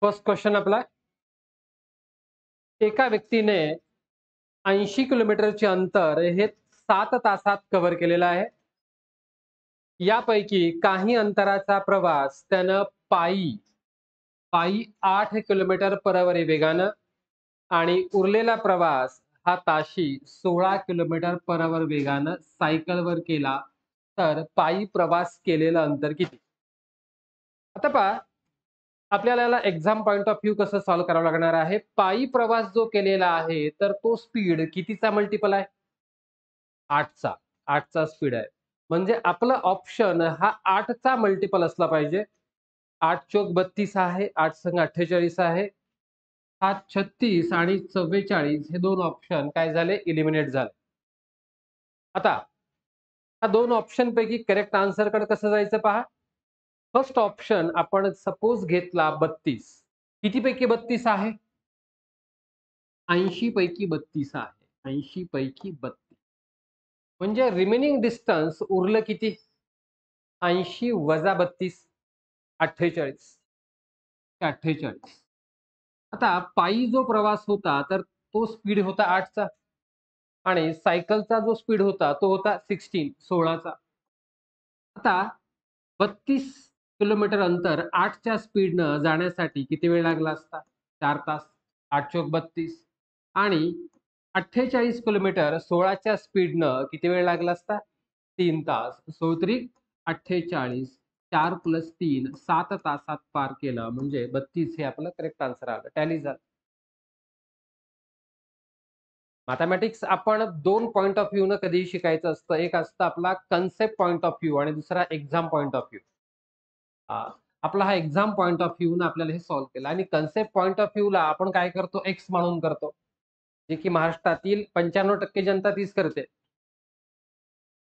First question आपला, एका व्यक्तीने 80 किलोमीटरचे अंतर हे 7 तासात कव्हर केलेलं आहे. यापैकी काही अंतराचा प्रवास त्यानं पायी पायी 8 किलोमीटर प्रभावी वेगानं आणि उरलेला प्रवास हा ताशी 16 किलोमीटर प्रभावी वेगानं सायकलवर केला, तर पायी प्रवास केलेलं अंतर किती? आता पहा, आपल्याला याला एक्झाम पॉइंट ऑफ व्ह्यू कसं सॉल्व्ह करावं लागणार आहे. पायी प्रवास जो केलेला आहे, तर तो स्पीड कितीचा मल्टिपल आहे? 8चा. 8चा स्पीड आहे. म्हणजे आपलं ऑप्शन हा 8चा मल्टिपल असला पाहिजे. 8 चोक 32 आहे. 8 संग 48 आहे. हा 36 आणि 44 हे दोन ऑप्शन काय झाले? एलिमिनेट झाले. आता ह्या दोन ऑप्शन पैकी करेक्ट आन्सरकडे कसं जायचं पहा. फर्स्ट ऑप्शन आपण सपोज घेतला 32. किती पैकी 32 आहे? 80 पैकी 32 आहे. 80 पैकी 32. म्हणजे रिमेनिंग डिस्टन्स उरलं किती? 80 वजा 32 48. 48. आता पायी जो प्रवास होता, तर तो स्पीड होता 8चा आणि सायकलचा जो स्पीड होता, तो होता 16चा. आता 32 किलोमीटर अंतर 8च्या स्पीडनं जाण्यासाठी किती वेळ लागला असता? 4 तास. 8 चोक 32 आणि 48 किलोमीटर 16च्या स्पीडनं किती वेळ लागला असता? 3 तास. 16 त्रिक 48 4 + 3 7 तासात पार केलं. म्हणजे 32 हे आपलं करेक्ट आन्सर आलं. टॅली झालं. मॅथेमॅटिक्स आपण 2 पॉइंट ऑफ व्ह्यूनं कधीही शिकायचं असतं. एक असतं आपला कन्सेप्ट पॉइंट ऑफ व्ह्यू आणि दुसरा एक्झाम पॉइंट ऑफ व्ह्यू. आपला हा एक्झाम पॉइंट ऑफ व्ह्यूनं आपल्याला हे सॉल्व्ह केलं आणि कन्सेप्ट पॉइंट ऑफ व्ह्यूला आपण काय करतो? एक्स म्हणून करतो. जे की महाराष्ट्रातील 95% जनता तीच करते.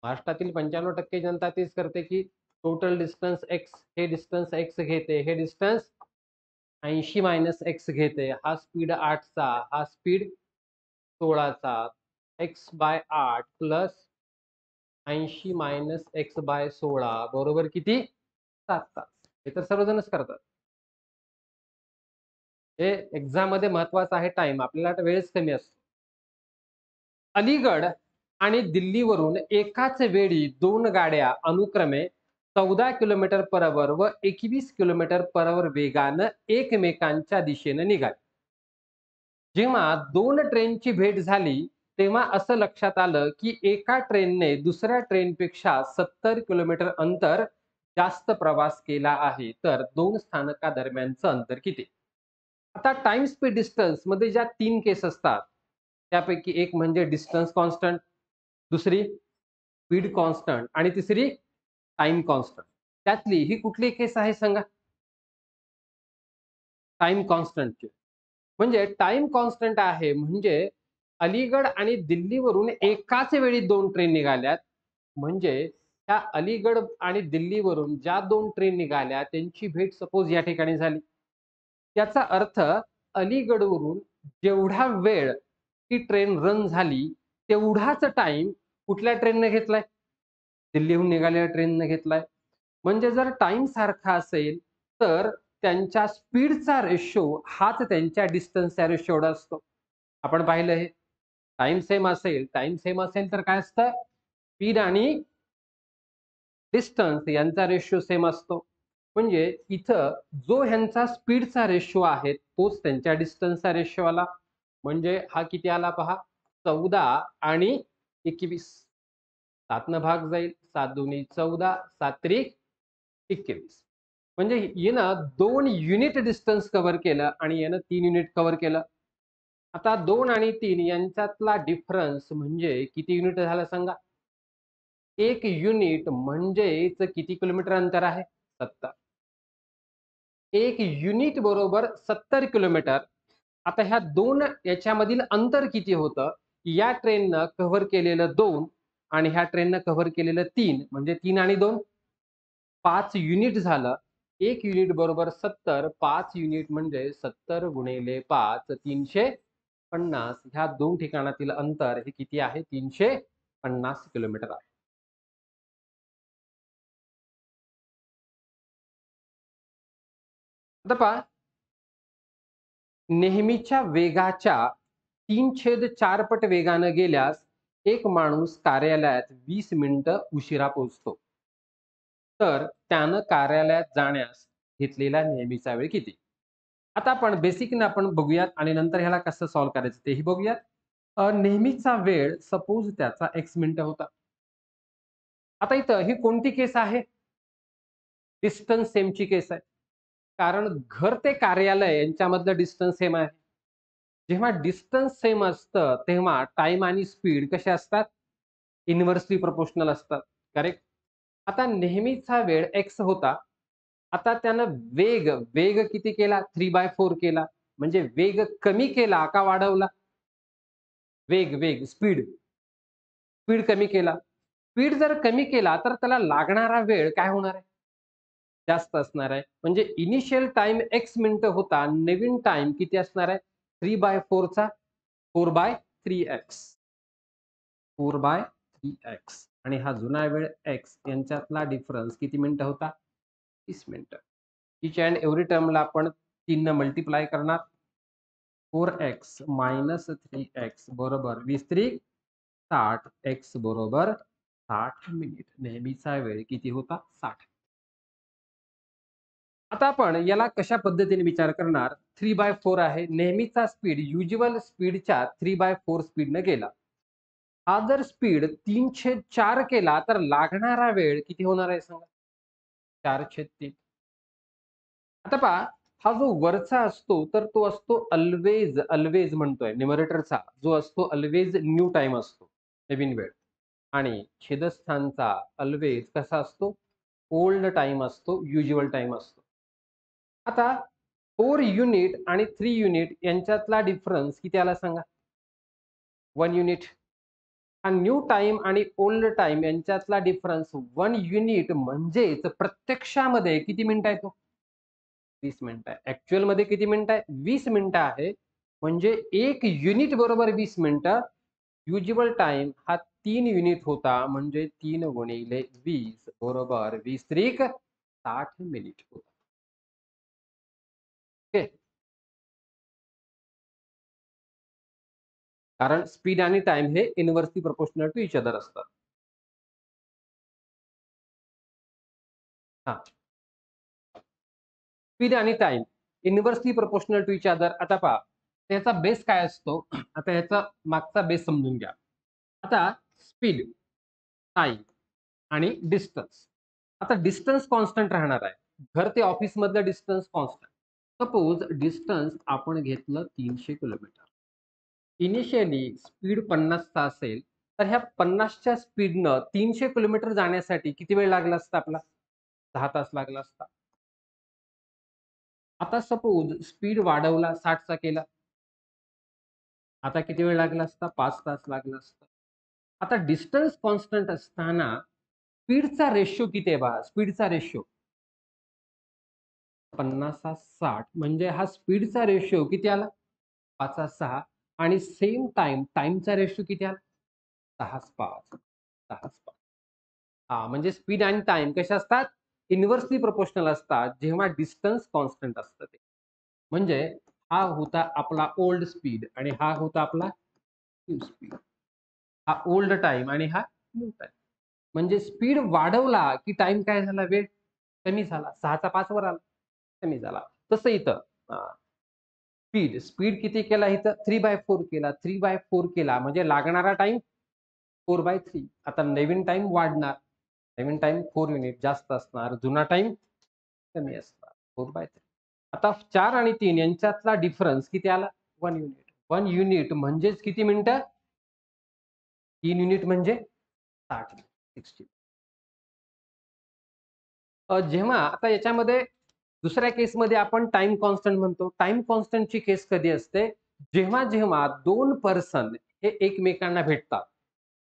महाराष्ट्रातील 95% जनता तीच करते, की टोटल डिस्टन्स एक्स, हे डिस्टन्स एक्स घेते, हे डिस्टन्स 80 - एक्स घेते. हा स्पीड 8चा, हा स्पीड 16चा. x/8 प्लस 80 - x/16 बरोबर किती? 7 तास. हे तर सर्वजणच करतात. हे एक्झाममध्ये महत्वाचं आहे टाईम. आपल्याला आता वेळच कमी असतो. अलीगड आणि दिल्लीवरून एकाच वेळी 2 गाड्या अनुक्रमे 14 किलोमीटर पर अवर व 21 किलोमीटर पर अवर वेगानं एकमेकांच्या दिशेने निघाल्या. जेव्हा 2 ट्रेनची भेट झाली, तेव्हा असं लक्षात आलं, की एका ट्रेनने दुसऱ्या ट्रेनपेक्षा 70 किलोमीटर अंतर जास्त प्रवास केला आहे. तर 2 स्थानकादरम्यानचं अंतर किती? आता टाइम स्पीड डिस्टन्स मध्ये ज्या 3 केस असतात, त्यापैकी एक म्हणजे डिस्टन्स कॉन्स्टंट, दुसरी स्पीड कॉन्स्टंट आणि तिसरी टाइम कॉन्स्टंट. त्यातली ही कुठली केस आहे सांगा? टाइम कॉन्स्टंटची. म्हणजे टाइम कॉन्स्टंट आहे म्हणजे अलीगड आणि दिल्लीवरून एकाच वेळी 2 ट्रेन निघाल्यात. म्हणजे त्या अलीगड आणि दिल्लीवरून ज्या 2 ट्रेन निघाल्या त्यांची भेट सपोज या ठिकाणी झाली. याचा अर्थ अलीगडवरून जेवढा वेळ ती ट्रेन रन झाली, तेवढाच टाईम कुठल्या ट्रेनने घेतलाय? दिल्लीहून निघालेल्या ट्रेनने घेतलाय. म्हणजे जर टाईम सारखा असेल, तर त्यांच्या स्पीडचा रेशो हाच त्यांच्या डिस्टन्सचा रेशो एवढा असतो. आपण पाहिलं हे. टाईम सेम असेल तर काय असतं? स्पीड आणि डिस्टन्स यांचा रेशो सेम असतो. म्हणजे इथं जो ह्यांचा स्पीडचा रेशो आहे, तोच त्यांच्या डिस्टन्सचा रेशो आला. म्हणजे हा किती आला पहा, 14 आणि 21. 7 न भाग जाईल. 7 दुनी 14, 7 त्रिक 21. म्हणजे यानं 2 युनिट डिस्टन्स कव्हर केलं आणि यानं 3 युनिट कव्हर केलं. आता 2 आणि 3 यांच्यातला डिफरन्स म्हणजे किती युनिट झालं सांगा? 1 युनिट म्हणजेच किती किलोमीटर अंतर आहे? 70. 1 युनिट बरोबर 70 किलोमीटर. आता ह्या 2 याच्यामधील अंतर किती होतं? या ट्रेननं कव्हर केलेलं 2 आणि ह्या ट्रेननं कव्हर केलेलं 3 म्हणजे 3 आणि 2 5 युनिट झालं. 1 युनिट बरोबर 70. 5 युनिट म्हणजे 70 गुणिले 5 350. ह्या 2 ठिकाणातील अंतर हे किती आहे? 350 किलोमीटर आहे. आता पहा, नेहमीच्या वेगाच्या 3/4 पट वेगानं गेल्यास एक माणूस कार्यालयात 20 मिनिटं उशिरा पोहोचतो. तर त्यानं कार्यालयात जाण्यास घेतलेला नेहमीचा वेळ किती? आता आपण बेसिकनं आपण बघूयात आणि नंतर ह्याला कसं सॉल्व्ह करायचं तेही बघूयात. नेहमीचा वेळ सपोज त्याचा x मिनिटं होता. आता इथं ही कोणती केस आहे? डिस्टन्स सेमची केस आहे. कारण घर ते कार्यालय यांच्यामधलं डिस्टन्स सेम आहे. जेव्हा डिस्टन्स सेम असतं, तेव्हा टाईम आणि स्पीड कसे असतात? इन्व्हर्सली प्रोपोर्शनल असतात. करेक्ट? आता नेहमीचा वेळ x होता. आता त्यानं वेग किती केला? 3/4 केला. म्हणजे वेग कमी केला का वाढवला? स्पीड कमी केला. स्पीड जर कमी केला, तर त्याला लागणारा वेळ काय होणार आहे? जास्त असणार आहे. म्हणजे इनिशियल टाईम x मिनिटं होता. नवीन टाईम किती असणार आहे? 3/4 चा 4/3x. 4/3x आणि हा जुना वेळ x यांच्यातला डिफरन्स किती मिनिटं होता? 30 मिनिटं. ईच अँड एव्हरी टर्मला आपण 3 न मल्टिप्लाय करणार. 4x - 3x बरोबर 20 त्रिक 60. x बरोबर 60 मिनिट. नेहमीचा वेळ किती होता? 60. आता आपण याला कशा पद्धतीने विचार करणार? 3/4 आहे. नेहमीचा स्पीड युज्युअल स्पीडच्या 3/4 स्पीडनं गेला. हा जर स्पीड 3/4 केला, तर लागणारा वेळ किती होणार आहे सांगा? 4/3. आता पहा, हा जो वरचा असतो, तर तो असतो अल्वेज म्हणतोय न्यूमरेटरचा जो असतो अल्वेज न्यू टाईम असतो, नवीन वेळ. आणि छेदस्थानचा अल्वेज कसा असतो? ओल्ड टाईम असतो, युज्युअल टाईम असतो. आता 4 युनिट आणि 3 युनिट यांच्यातला डिफरन्स किती आला सांगा? 1 युनिट. हा न्यू टाईम आणि ओल्ड टाईम यांच्यातला डिफरन्स 1 युनिट म्हणजेच प्रत्यक्षामध्ये किती मिनिटं आहे तो? 20 मिनिटं आहे. ॲक्चुअलमध्ये किती मिनिटं आहे? 20 मिनिटं आहे. म्हणजे 1 युनिट बरोबर 20 मिनिटं. युज्युअल टाईम हा 3 युनिट होता. म्हणजे 3 गुणिले 20 बरोबर 20 त्रिक 60 मिनिट होता. ओके. कारण स्पीड आणि टाईम हे inversely proportional to each other असतात. हां. स्पीड आणि time inversely proportional to each other. आता पहा, त्याचा बेस काय असतो? आता याचा मागचा बेस समजून घ्या. आता स्पीड, टाईम आणि डिस्टन्स. आता डिस्टन्स कॉन्स्टंट राहणार आहे. घर ते ऑफिसमधलं डिस्टन्स कॉन्स्टंट. सपोज डिस्टन्स आपण घेतलं 300 किलोमीटर. इनिशियली स्पीड 50चा असेल, तर ह्या 50च्या स्पीडनं 300 किलोमीटर जाण्यासाठी किती वेळ लागला असता आपला? 10 तास लागला असता. आता सपोज स्पीड वाढवला 60चा केला. आता किती वेळ लागला असता? 5 तास लागला असता. आता डिस्टन्स कॉन्स्टंट असताना स्पीडचा रेशिओ किती आहे पहा? स्पीडचा रेशिओ 50/60 म्हणजे हा स्पीडचा रेशिओ किती आला? 5/6 आणि सेम टाईमचा रेशिओ किती आला? 6/5. 6/5. हां, म्हणजे स्पीड आणि टाईम कशा असतात? इन्व्हर्सली प्रोपोर्शनल असतात, जेव्हा डिस्टन्स कॉन्स्टंट असतं ते. म्हणजे हा होता आपला ओल्ड स्पीड आणि हा होता आपला न्यू स्पीड. हा ओल्ड टाईम आणि हा न्यू टाईम. म्हणजे स्पीड वाढवला, की टाईम काय झाला? वेळ कमी झाला. 6चा 5 वर आला, कमी झाला. तसं इथं स्पीड किती केला इथं? 3/4 केला. 3/4 केला म्हणजे लागणारा टाईम 4/3. आता नवीन टाईम वाढणार. नवीन टाईम 4 युनिट जास्त असणार. जुना टाईम कमी असणार. 4/3. आता 4 आणि 3 यांच्यातला डिफरन्स किती आला? 1 युनिट. 1 युनिट म्हणजेच किती मिनिटं? 3 युनिट म्हणजे 60. 60. जेव्हा आता याच्यामध्ये दुसऱ्या केसमध्ये आपण टाईम कॉन्स्टंट म्हणतो. टाईम कॉन्स्टंटची केस कधी असते? जेव्हा 2 पर्सन हे एकमेकांना भेटतात.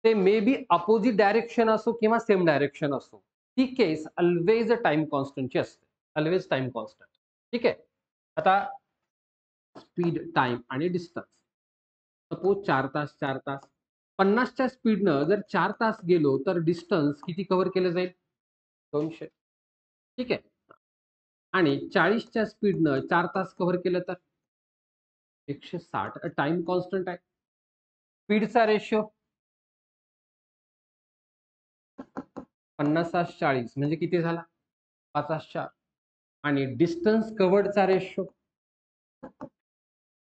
ते मे बी अपोझिट डायरेक्शन असो किंवा सेम डायरेक्शन असो. ती केस अल्वेज टाईम कॉन्स्टंटची असते. Always time constant. ठीक आहे. आता स्पीड, टाईम आणि डिस्टन्स. सपोज 4 तास, 4 तास. 50च्या स्पीडनं जर 4 तास गेलो, तर डिस्टन्स किती कव्हर केलं जाईल? 200. ठीक आहे. आणि 40च्या स्पीडनं 4 तास कव्हर केलं तर? 160 टाइम कॉन्स्टंट आहे. स्पीडचा रेशो 50-40 म्हणजे किती झाला? 5/4. आणि डिस्टन्स कव्हर्डचा रेशो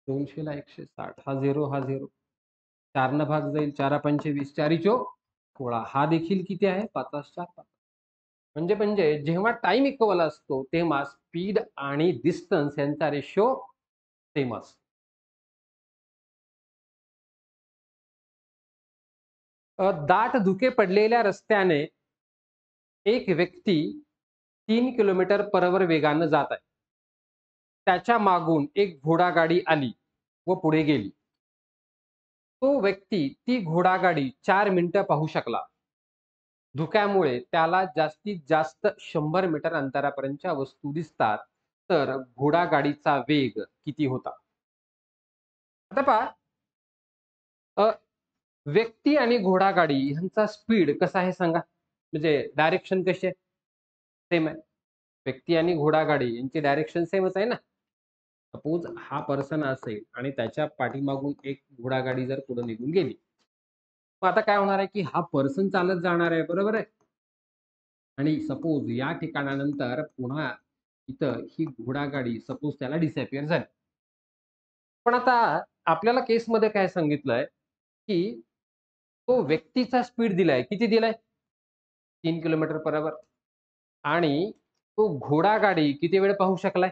200 ला 160. हा 0 हा 0. 4 न भाग जाईल. 4 पंचे 20. 4 चोक 16. हा देखील किती आहे? 5/4. म्हणजे जेव्हा टाइम इक्वल असतो तेव्हा स्पीड आणि डिस्टन्स यांचा रेशो सेम असतो. दाट धुके पडलेल्या रस्त्याने एक व्यक्ती 3 किलोमीटर पर वेगानं जात आहे. त्याच्या मागून एक घोडागाडी आली व पुढे गेली. तो व्यक्ती ती घोडागाडी 4 मिनिटं पाहू शकला. धुक्यामुळे त्याला जास्तीत जास्त 100 मीटर अंतरापर्यंतच्या वस्तू दिसतात. तर घोडागाडीचा वेग किती होता? आता पहा, व्यक्ती आणि घोडागाडी ह्यांचा स्पीड कसा आहे सांगा? म्हणजे डायरेक्शन कशी आहे? सेम आहे. व्यक्ती आणि घोडागाडी यांची डायरेक्शन सेमच आहे ना. सपोज हा पर्सन असेल आणि त्याच्या पाठीमागून एक घोडागाडी जर पुढे निघून गेली. मग आता काय होणार आहे, की हा पर्सन चालत जाणार आहे, बरोबर आहे? आणि सपोज या ठिकाणानंतर पुन्हा इथं ही घोडागाडी सपोज त्याला डिसअपिअर झाली. पण आता आपल्याला केसमध्ये काय सांगितलंय, की तो व्यक्तीचा स्पीड दिलाय. किती दिलाय? 3 किलोमीटर पर अवर. आणि तो घोडागाडी किती वेळ पाहू शकलाय?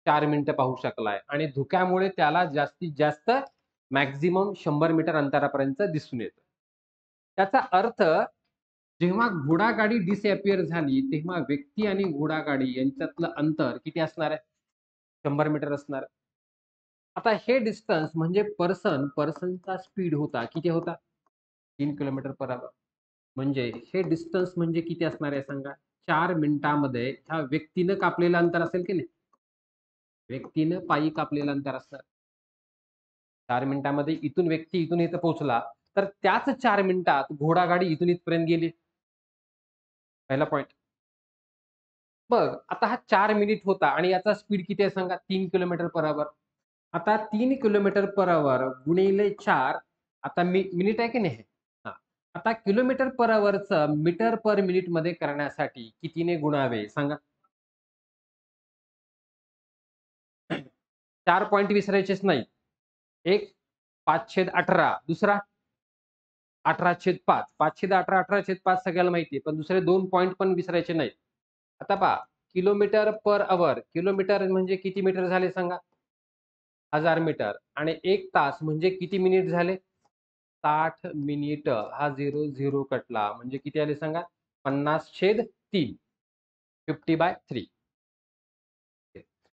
4 मिनिटं पाहू शकलाय आणि धुक्यामुळे त्याला जास्तीत जास्त मॅक्सिमम 100 मीटर अंतरापर्यंत दिसून येतं. त्याचा अर्थ जेव्हा घोडागाडी डिसअपिअर झाली, तेव्हा व्यक्ती आणि घोडागाडी यांच्यातलं अंतर किती असणार आहे? 100 मीटर असणार. आता हे डिस्टन्स म्हणजे पर्सनचा स्पीड होता. किती होता? 3 किलोमीटर पर अवर. म्हणजे हे डिस्टन्स म्हणजे किती असणार आहे सांगा? 4 मिनिटामध्ये ह्या व्यक्तीनं कापलेलं अंतर असेल की नाही? व्यक्तीनं पायी कापलेलं अंतर असणार. 4 मिनिटामध्ये इथून व्यक्ती इथून इथं पोहोचला, तर त्याच 4 मिनिटात घोडागाडी इथून इथपर्यंत गेली. पहिला पॉइंट. बघ, आता हा 4 मिनिट होता आणि याचा स्पीड किती आहे सांगा? 3 किलोमीटर पर अवर. आता 3 किलोमीटर पर अवर गुणिले 4, आता मिनिट आहे की नाही? हां. आता किलोमीटर पर अवरचं मीटर पर मिनिटमध्ये करण्यासाठी कितीने गुणावे सांगा? 4 पॉइंट विसरायचेच नाही. एक 5/18, दुसरा 18/5. 5/18, 18/5 सगळ्याला माहिती आहे. पण दुसरे 2 पॉइंट पण विसरायचे नाहीत. आता पहा, किलोमीटर पर अवर, किलोमीटर म्हणजे किती मीटर झाले सांगा? 1000 मीटर आणि 1 तास म्हणजे किती मिनिट झाले? 60 मिनिटं. हा 0 कटला म्हणजे किती आले सांगा? 50/3. 50/3.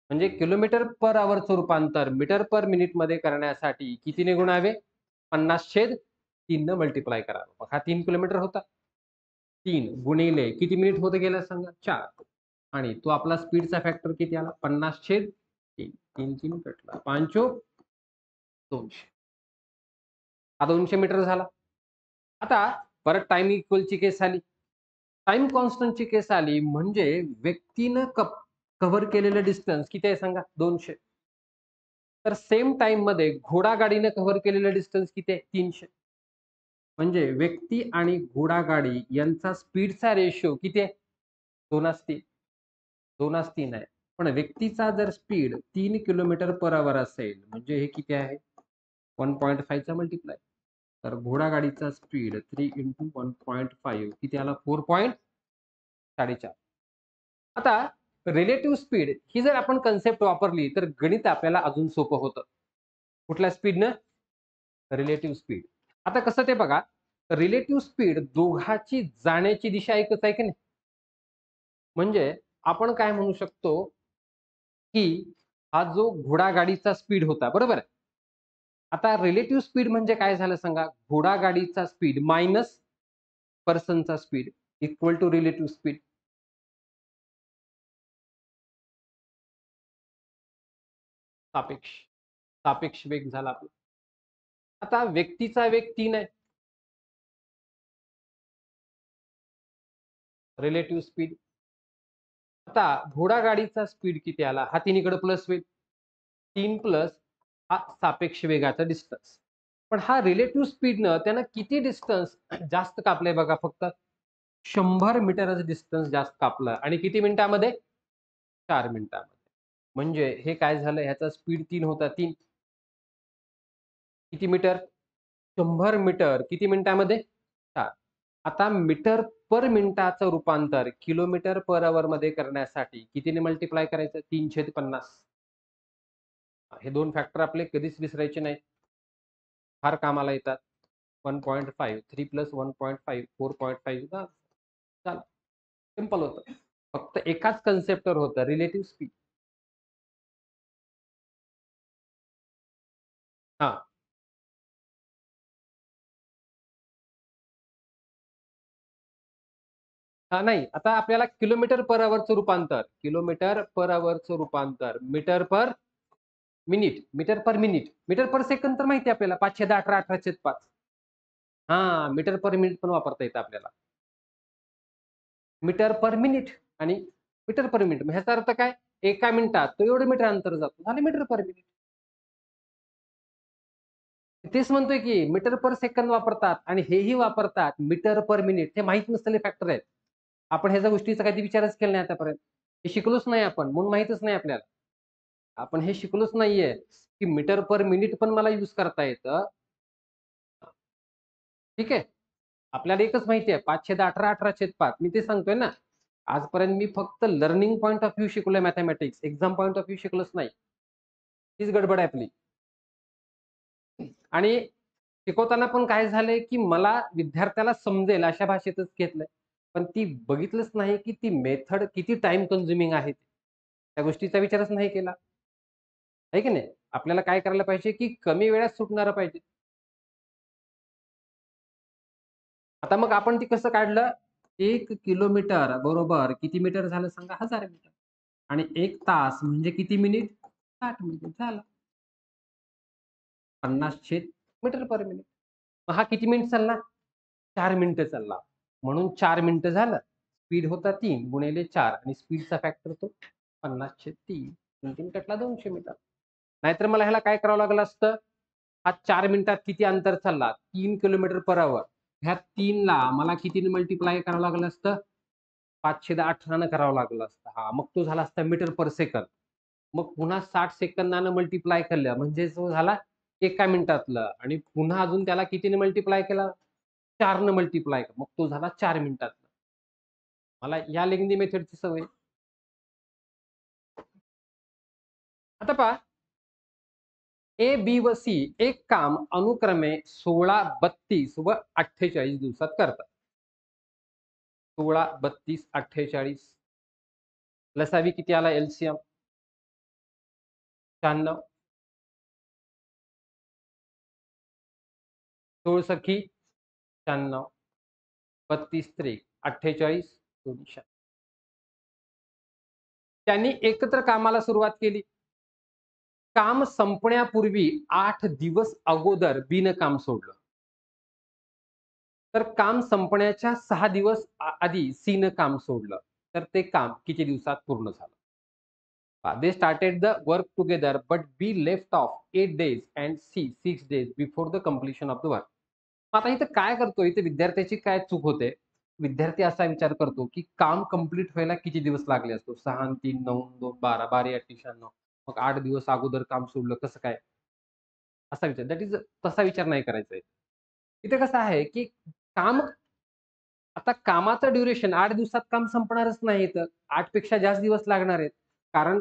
म्हणजे किलोमीटर पर अवरचं रूपांतर मीटर पर मिनिटमध्ये करण्यासाठी कितीने गुणावे? 50/3 न मल्टिप्लाय करावं. मग हा 3 किलोमीटर होता. 3 गुणिले किती मिनिट होत गेला सांगा? 4. आणि तो आपला स्पीडचा फॅक्टर किती आला? 50/3. 3 कटला. 5 चोक 200. हा 200 मीटर झाला. आता परत टाईम इक्वलची केस आली. टाईम कॉन्स्टंटची केस आली म्हणजे व्यक्तीनं कव्हर केलेलं डिस्टन्स किती आहे सांगा? 200. तर सेम टाईममध्ये घोडागाडीनं कव्हर केलेलं डिस्टन्स किती आहे? 300. म्हणजे व्यक्ती आणि घोडागाडी यांचा स्पीडचा रेशिओ किती आहे? 2:3. 2:3 आहे. पण व्यक्तीचा जर स्पीड 3 किलोमीटर पर अवर असेल म्हणजे हे किती आहे? 1.5 चा मल्टिप्लाय. तर घोडागाडीचा स्पीड 3 इंटू 1.5 किती आला? 4.4. आता रिलेटिव्ह स्पीड ही जर आपण कन्सेप्ट वापरली तर गणित आपल्याला अजून सोपं होतं. कुठल्या स्पीडनं? Relative speed. आता कसं ते बघा, रिलेटिव्ह स्पीड दोघाची जाण्याची दिशा एकच आहे की नाही? म्हणजे आपण काय म्हणू शकतो, की हा जो घोडागाडीचा स्पीड होता, बरोबर आहे? आता रिलेटिव्ह स्पीड म्हणजे काय झालं सांगा? घोडागाडीचा स्पीड मायनस पर्सनचा speed equal to relative speed. सापेक्ष. सापेक्ष वेग झाला आपला. आता व्यक्तीचा वेग 3 आहे. Relative speed. आता घोडागाडीचा स्पीड किती आला? हा 3 इकडे प्लस होईल. 3 प्लस हा सापेक्ष वेगाचा डिस्टन्स. पण हा रिलेटिव्ह स्पीडनं त्यानं किती डिस्टन्स जास्त कापलंय बघा, फक्त 100 मीटरच डिस्टन्स जास्त कापलं आणि किती मिनिटामध्ये? 4 मिनिटामध्ये. म्हणजे हे काय झालं, ह्याचा स्पीड 3 होता. 3 किती मीटर? 100 मीटर किती मिनिटामध्ये? 4. आता मीटर पर मिनिटाचं रूपांतर किलोमीटर पर अवर मध्ये करण्यासाठी कितीने मल्टिप्लाय करायचं? 3/50. हे 2 फॅक्टर आपले कधीच विसरायचे नाहीत. फार कामाला येतात. 1.5 3 + 1.5 4.5 झालं. सिंपल होतं. फक्त एकाच कन्सेप्टवर होतं, रिलेटिव्ह स्पीड. हां. नाही, आता आपल्याला किलोमीटर पर अवरचं रूपांतर, किलोमीटर पर अवरचं रूपांतर metre per minute, metre per minute, metre per सेकंद तर माहिती आहे आपल्याला 5/10 18/5. हां, मीटर पर मिनिट पण वापरता येतं आपल्याला. मीटर पर मिनिट आणि मीटर पर मिनिट. ह्याचा अर्थ काय? एका मिनिटात तो एवढं मीटर अंतर जातो. झालं मीटर पर मिनिट. तेच म्हणतोय की मीटर पर सेकंद वापरतात आणि हेही वापरतात मीटर पर मिनिट. हे माहीत नसलेले फॅक्टर आहेत. आपण ह्याच्या गोष्टीचा कधी विचारच केला नाही आतापर्यंत. हे शिकलोच नाही आपण, म्हणून माहीतच नाही आपल्याला. आपण हे शिकलोच नाहीये, की मीटर पर मिनिट पण मला यूज करता येतं. ठीक आहे. आपल्याला एकच माहिती आहे 5/18 18/5. मी ते सांगतोय ना. आजपर्यंत मी फक्त लर्निंग पॉइंट ऑफ व्ह्यू शिकलोय mathematics. Exam point of view शिकलोच नाही. हीच गडबड आहे आपली. आणि शिकवताना पण काय झालंय, की मला विद्यार्थ्याला समजेल अशा भाषेतच घेतलंय. पण ती बघितलंच नाही, की ती मेथड किती टाईम कन्झ्युमिंग आहे. त्या गोष्टीचा विचारच नाही केला. आहे की नाही? आपल्याला काय करायला पाहिजे, की कमी वेळात सुटणारं पाहिजे. आता मग आपण ते कसं काढलं? 1 किलोमीटर बरोबर किती मीटर झालं सांगा? 1000 मीटर. आणि 1 तास म्हणजे किती मिनिट? 60 मिनिट झालं. 50 मीटर पर मिनिट. मग हा किती मिनिट चालला? 4 मिनिटं चालला. म्हणून 4 मिनिटं झालं. स्पीड होता 3 गुणिले 4 आणि स्पीडचा फॅक्टर तो 50/3. 3 कटला 200 मीटर. नाहीतर मला ह्याला काय करावं लागलं असतं? हा 4 मिनिटात किती अंतर चालला? 3 किलोमीटर पर अवर. ह्या 3 ला मला कितीने मल्टिप्लाय करावं लागलं असतं? 5/18 करावं लागलं असतं. हां, मग तो झाला असता मीटर पर सेकंद. मग पुन्हा 60 सेकंदानं मल्टिप्लाय केलं म्हणजे जो झाला एका मिनिटातलं आणि पुन्हा अजून त्याला कितीने मल्टिप्लाय केला? 4 न मल्टिप्लाय मग तो झाला 4 मिनिटातला. मला या लेंदी मेथडची सवय. आता पहा, ए, बी व सी एक काम अनुक्रमे 16, 32 व 48 दिवसात करतात. 16, 32, 48. लसावी किती आला एलसीएम? 96. 16 सखी 96. 32 त्रिक 48 200. त्यांनी एकत्र कामाला सुरुवात केली. काम संपण्यापूर्वी 8 दिवस अगोदर बिनकाम सोडलं. तर काम संपण्याच्या 6 दिवस आधी सीनं काम सोडलं. तर ते काम किती दिवसात पूर्ण झालं? They started the work together, but B left off 8 days and C 6 days before the completion of the work. आता इथं काय करतोय, इथे विद्यार्थ्याची काय चूक होते? विद्यार्थी असा विचार करतो, की काम कंप्लीट व्हायला किती दिवस लागले असतो? 6 आणि 3 9 2 12 12 8 96. मग 8 दिवस अगोदर काम सोडलं कसं काय? असा विचार दॅट इज तसा विचार नाही करायचा आहे. इथे कसं आहे, की काम आता कामाचं ड्युरेशन 8 दिवसात काम संपणारच नाही इथं. 8 पेक्षा जास्त दिवस लागणार आहेत. कारण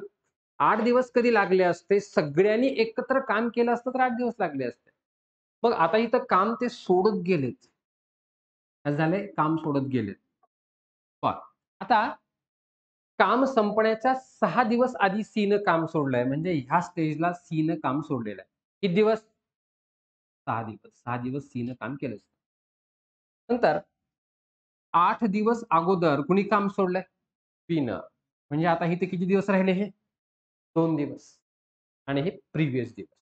8 दिवस कधी लागले असते, सगळ्यांनी एकत्र काम केलं असतं तर 8 दिवस लागले असते. मग आता इथं काम ते सोडत गेलेत. काय झालंय? काम सोडत गेलेत. पहा, आता काम संपण्याच्या 6 दिवस आधी सीनं काम सोडलंय. म्हणजे ह्या स्टेजला सीनं काम सोडलेलं आहे. किती दिवस? 6 दिवस. 6 दिवस सीनं काम केलं. नंतर 8 दिवस अगोदर कुणी काम सोडलंय? बीनं. म्हणजे आता इथे किती दिवस राहिले हे? 2 दिवस आणि हे प्रिव्हियस दिवस.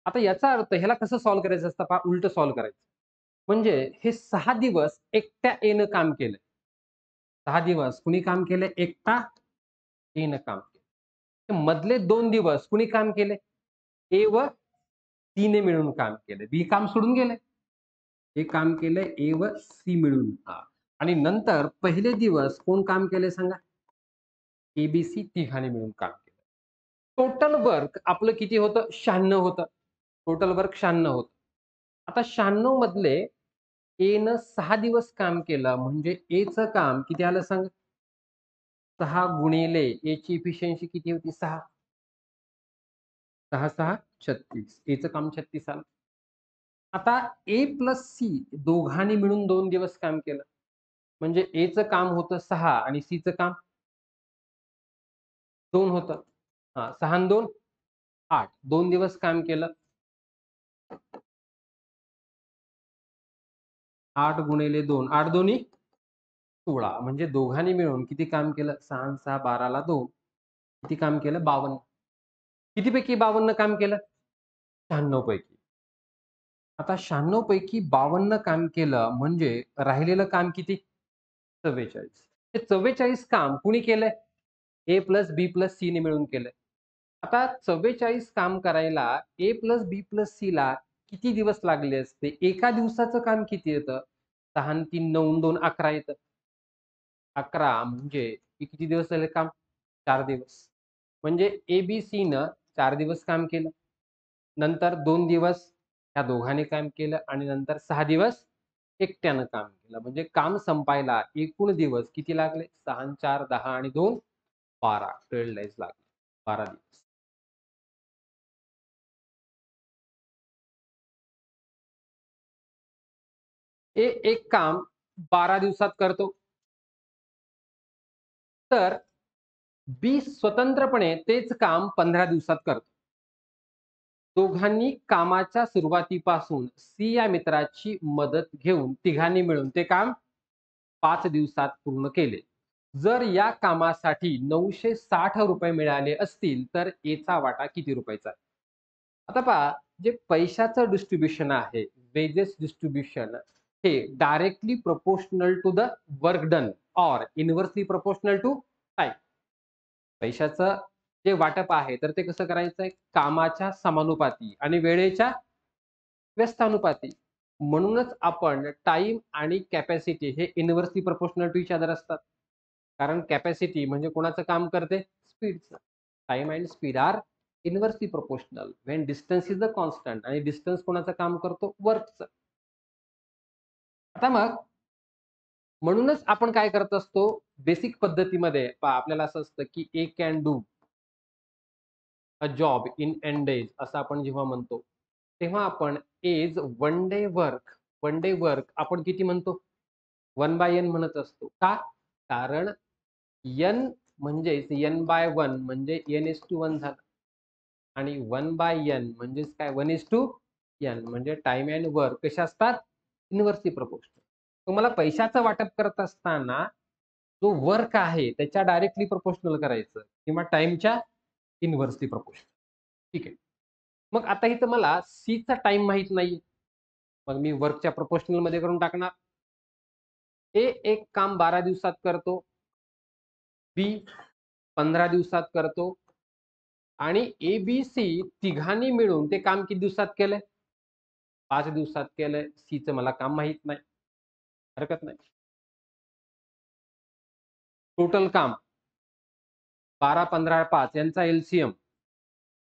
आता याचा अर्थ ह्याला कसं सॉल्व्ह करायचं असतं पहा, उलटं सॉल्व्ह करायचं. म्हणजे हे 6 दिवस एकट्या एनं काम केलंय. 6 दिवस कुणी काम केलंय? एकटा एनं काम केलं. मधले 2 दिवस कुणी काम केले? ए व सी ने मिळून काम केलं. बी काम सोडून गेलंय. हे काम केलंय ए व सी मिळून. आणि नंतर पहिले दिवस कोण काम केलंय सांगा? ए-बी-सी तिघांनी मिळून काम केलं. टोटल वर्क आपलं किती होतं? 96 होतं. टोटल वर्क 96 होतं. आता 96 मधले एनं 6 दिवस काम केलं म्हणजे एचं काम किती आलं सांगा? 6 गुणिले एची इफिशियन्सी किती होती? 6. 6 36. एचं काम 36 आलं. आता ए प्लस सी दोघांनी मिळून 2 दिवस काम केलं. म्हणजे एचं काम होतं 6 आणि सीचं काम 2 होतं. 6 आणि 2 8. 2 दिवस काम केलं. 8 गुणिले 2. 8 दोन्ही 16. म्हणजे दोघांनी मिळून किती काम केलं? 6 आणि 6 12ला 2. किती काम केलं? 52. कितीपैकी 52 काम केलं? 96 पैकी. आता 96 पैकी 52 काम केलं म्हणजे राहिलेलं काम किती? 44. हे 44 काम कुणी केलंय? ए प्लस बी प्लस सी ने मिळून केलंय. आता 44 काम करायला ए प्लस बी प्लस सी ला किती दिवस लागले असते? एका दिवसाचं काम किती येतं? 6 आणि 3 9 आणि 2 11 येतं. 11 म्हणजे हे किती दिवस झाले काम? 4 दिवस. म्हणजे ए-बी-सीनं 4 दिवस काम केलं. नंतर 2 दिवस ह्या दोघांनी काम केलं आणि नंतर 6 दिवस एकट्यानं काम केलं. म्हणजे काम संपायला एकूण दिवस किती लागले? 6 आणि 4 10 आणि 2 12 12 डेज लागले. 12 दिवस. हे एक काम 12 दिवसात करतो. तर बी स्वतंत्रपणे तेच काम 15 दिवसात करतो. दोघांनी कामाच्या सुरुवातीपासून सी या मित्राची मदत घेऊन तिघांनी मिळून ते काम 5 दिवसात पूर्ण केले. जर या कामासाठी ₹960 मिळाले असतील, तर एचा वाटा किती रुपयाचा आहे? आता पहा, जे पैशाचं डिस्ट्रिब्युशन आहे, वेजेस डिस्ट्रिब्युशन हे directly proportional to the work done or inversely proportional to time. पैशाचं जे वाटप आहे, तर ते कसं करायचंय? कामाच्या समानुपाती आणि वेळेच्या व्यस्तानुपाती. म्हणूनच आपण टाईम आणि कॅपॅसिटी हे inversely proportional to each other असतात. कारण कॅपॅसिटी म्हणजे कोणाचं काम करते? स्पीडचं. Time and speed are inversely proportional when distance is the constant आणि डिस्टन्स कोणाचं काम करतो? वर्कचं. आता मग म्हणूनच आपण काय करत असतो? बेसिक पद्धतीमध्ये पहा आपल्याला असं असतं, की A can do a job in N days असं आपण जेव्हा म्हणतो, तेव्हा आपण एज वन डे वर्क आपण किती म्हणतो? 1 बाय एन म्हणत असतो. का? कारण एन म्हणजेच n/1 म्हणजे n:1 झालं आणि 1 बाय एन म्हणजेच काय 1:n म्हणजे टाईम एंड वर्क कसे असतात? Inversely proportional. तुम्हाला पैशाचं वाटप करत असताना जो वर्क आहे त्याच्या डायरेक्टली प्रोपोर्शनल करायचं किंवा टाईमच्या इन्व्हर्सली प्रोपोर्शनल. ठीक आहे. मग आता इथं मला सीचा टाईम माहीत नाहीये. मग मी वर्कच्या प्रोपोर्शनलमध्ये करून टाकणार. ए एक काम 12 दिवसात करतो. बी 15 दिवसात करतो आणि ए-बी-सी तिघांनी मिळून ते काम किती दिवसात केलंय? 5 दिवसात केलंय. सीचं मला काम माहीत नाही. हरकत नाही. टोटल काम 12, 15, 5 यांचा एलसीएम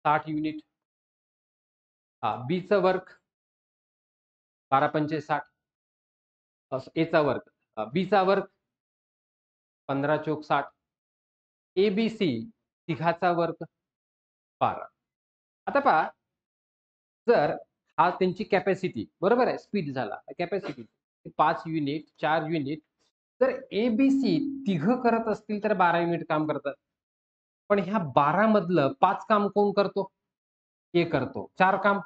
60 युनिट. बीचं वर्क 12 पंचे 60. एचा वर्क. बीचा वर्क 15 चोक 60. A B C तिघाचा work 12. आता पहा, जर हा त्यांची कॅपॅसिटी बरोबर आहे, स्पीड झाला. Capacity 5 unit, 4 unit. जर ए-बी-सी तिघं करत असतील तर 12 युनिट काम करतात. पण ह्या 12 मधलं 5 काम कोण करतो? ए करतो. 4 काम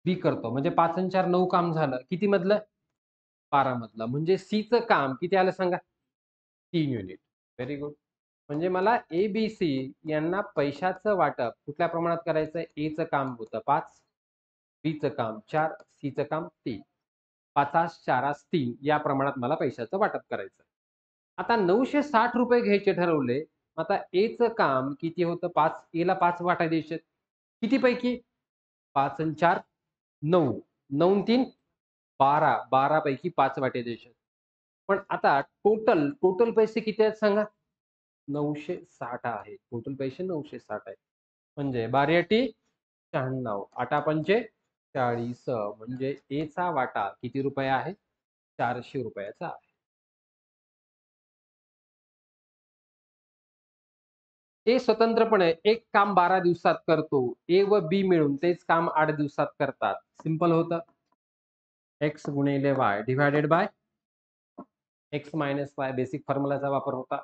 बी करतो. म्हणजे 5 आणि 4 9 काम झालं. किती मधलं? 12 मधलं. म्हणजे सीचं काम किती आलं सांगा? 3 युनिट. Very good. म्हणजे मला ए-बी-सी यांना पैशाचं वाटप कुठल्या प्रमाणात करायचंय? एचं काम होतं 5, बीचं काम 4, सीचं काम 3. 5 4 3 या प्रमाणात मला पैशाचं वाटप करायचं. आता ₹960 घ्यायचे ठरवले. आता एचं काम किती होतं? 5 एला 5 वाटा द्यायचे. कितीपैकी? 5 आणि 4 9. 9 आणि 3 12. 12 पैकी 5 वाटे द्यायचे. पण आता टोटल पैसे किती आहेत सांगा? 960 आहे. टोटल पैसे 960 आहेत. म्हणजे 12 96. 8 पंचे 40. म्हणजे ए चा वाटा किती रुपये आहे? 400 रुपयाचा आहे. ए स्वतंत्रपणे एक काम 12 दिवसात करतो. ए व बी मिळून तेच काम 8 दिवसात करतात. सिंपल होतं. एक्स गुणिले Y divided by X minus Y basic फॉर्म्युलाचा वापर होता.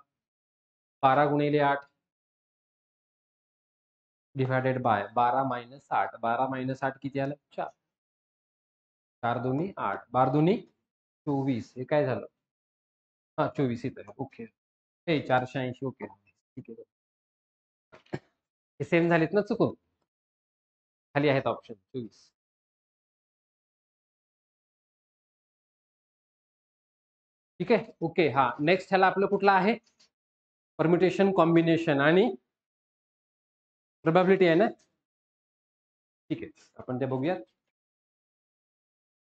12 गुणिले 8 डिव्हायडेड बाय 12 मायनस 8. 12 मायनस 8 किती आलं? 4. 4 दुनी 8. 12 दुनी 24. हे काय झालं? हां, 24 इथं आहे. ओके. हे 480 ओके. ठीक आहे. हे सेम झालेत ना चुकून? खाली आहेत ऑप्शन 24. ठीक आहे. ओके. हां, नेक्स्ट ह्याला आपलं कुठलं आहे? परम्युटेशन, कॉम्बिनेशन आणि प्रोबॅबिलिटी आहे ना? ठीक आहे. आपण ते बघूयात.